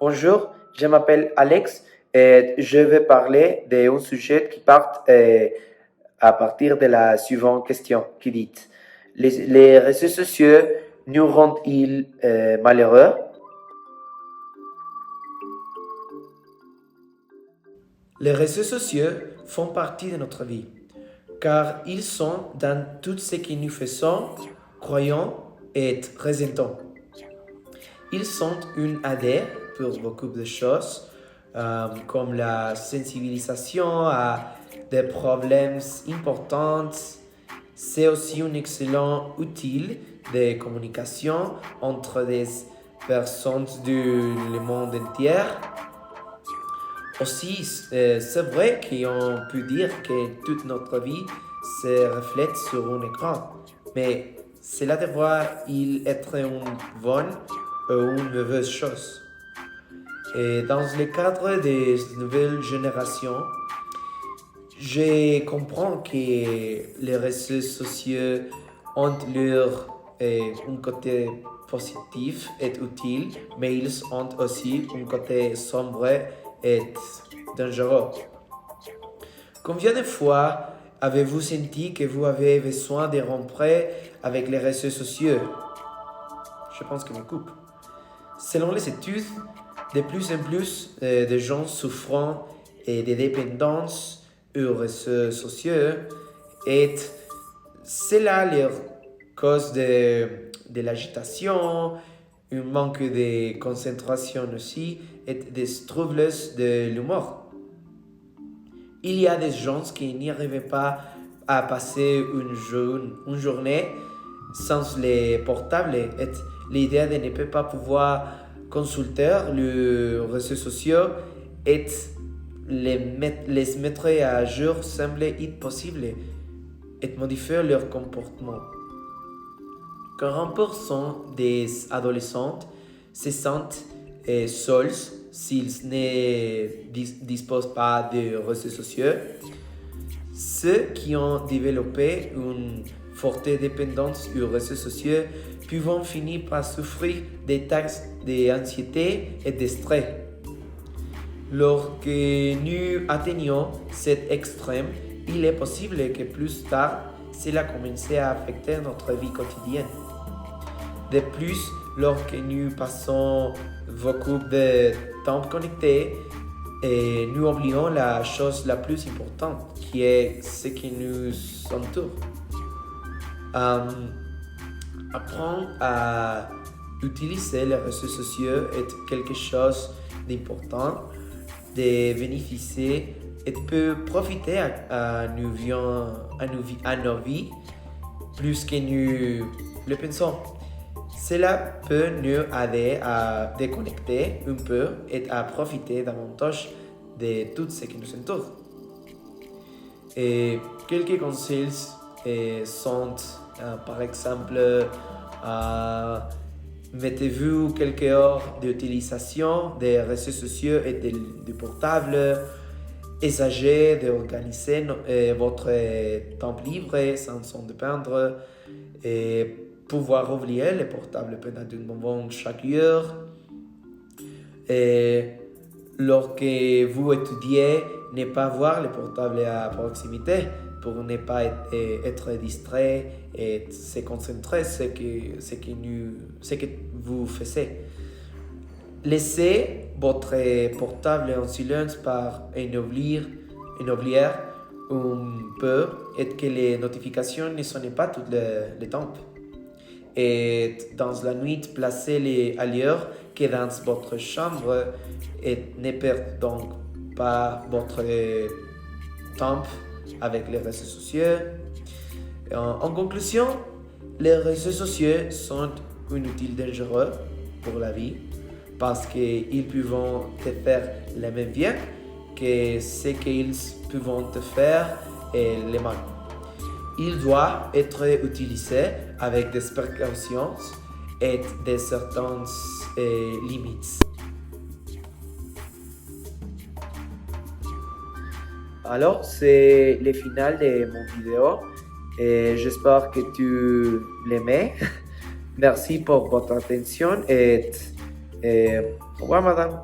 Bonjour, je m'appelle Alex et je vais parler d'un sujet qui part à partir de la suivante question qui dit les réseaux sociaux nous rendent-ils malheureux? Les réseaux sociaux font partie de notre vie, car ils sont dans tout ce que nous faisons, croyons et ressentons. Ils sont une aide pour beaucoup de choses, comme la sensibilisation à des problèmes importants. C'est aussi un excellent outil de communication entre des personnes du monde entier. Aussi, c'est vrai qu'on peut dire que toute notre vie se reflète sur un écran, mais cela devrait il être une bonne ou une mauvaise chose. Et dans le cadre des nouvelles générations, je comprends que les réseaux sociaux ont leur un côté positif et utile, mais ils ont aussi un côté sombre et dangereux. Combien de fois avez-vous senti que vous avez besoin de rompre avec les réseaux sociaux? Je pense que beaucoup. Selon les études, de plus en plus de gens souffrant de dépendance aux réseaux sociaux et cela leur cause de l'agitation, un manque de concentration aussi et des troubles de l'humour. Il y a des gens qui n'y arrivent pas à passer une journée sans les portables et l'idée de ne peut pas pouvoir consulter les réseaux sociaux et les mettre à jour semble impossible et modifier leur comportement. 40% des adolescents se sentent seuls s'ils ne disposent pas de réseaux sociaux. Ceux qui ont développé une forte dépendance aux réseaux sociaux peuvent finir par souffrir des taxes d'anxiété et de stress. Lorsque nous atteignons cet extrême, il est possible que plus tard, cela commence à affecter notre vie quotidienne. De plus, lorsque nous passons beaucoup de temps connectés, et nous oublions la chose la plus importante, qui est ce qui nous entoure. Apprendre à utiliser les réseaux sociaux est quelque chose d'important, de bénéficier et peut profiter à nos vies plus que nous le pensons. Cela peut nous aider à déconnecter un peu et à profiter davantage de tout ce qui nous entoure. Et quelques conseils sont, par exemple, mettez-vous quelques heures d'utilisation des réseaux sociaux et du portable. Essayez d'organiser votre temps libre sans s'en dépendre et pouvoir oublier le portable pendant un moment chaque heure. Et lorsque vous étudiez, ne pas avoir le portable à proximité pour ne pas être distrait et se concentrer sur ce que vous faites. Laissez votre portable en silence par oublier un peu et que les notifications ne sonnent pas tout le temps. Et dans la nuit, placez-les ailleurs que dans votre chambre et ne perdez donc pas votre temps avec les réseaux sociaux. En conclusion, les réseaux sociaux sont un outil dangereux pour la vie parce qu'ils peuvent te faire le même bien que ce qu'ils peuvent te faire et le mal. Il doit être utilisé avec des précautions et de certaines limites. Alors, c'est le final de mon vidéo et j'espère que tu l'aimais. Merci pour votre attention et Au revoir, madame.